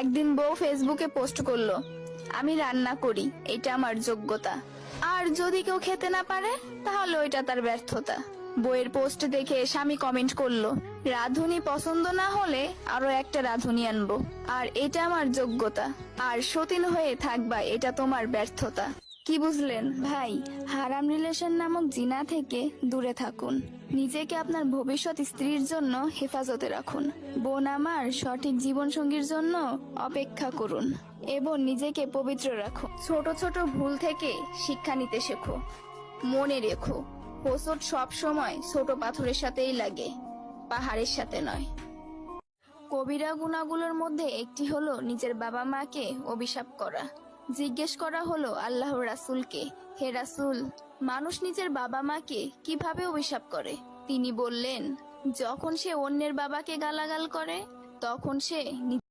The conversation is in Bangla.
একদিন বউ ফেসবুকে পোস্ট করলো, আমি রান্না করি, এটা আমার যোগ্যতা। আর যদি কেউ খেতে না পারে তাহলে ওইটা তার ব্যর্থতা। বইয়ের পোস্ট দেখে স্বামী কমেন্ট করলো, রাঁধুনি পছন্দ না হলে আরো একটা রাঁধুনি আনবো, আর এটা আমার যোগ্যতা। আর সতীন হয়ে থাকবা, এটা তোমার ব্যর্থতা। কি বুঝলেন ভাই? হারাম রিলেশন নামক জিনা থেকে দূরে থাকুন। নিজেকে আপনার ভবিষ্যৎ স্ত্রীর জন্য হেফাজতে রাখুন। বোন আমার, সঠিক জীবন সঙ্গীর জন্য অপেক্ষা করুন এবং নিজেকে পবিত্র রাখো। ছোট ছোট ভুল থেকে শিক্ষা নিতে শেখো। মনে রেখো, হোঁচট সব সময় ছোট পাথরের সাথেই লাগে, পাহাড়ের সাথে নয়। কবিরা গুনাহগুলোর মধ্যে একটি হলো নিজের বাবা মাকে অভিশাপ করা। জিজ্ঞেস করা হলো আল্লাহর রাসূলকে, হে রাসূল, মানুষ নিজের বাবা মাকে কিভাবে অভিশাপ করে? তিনি বললেন, যখন সে অন্যের বাবাকে গালাগাল করে তখন সে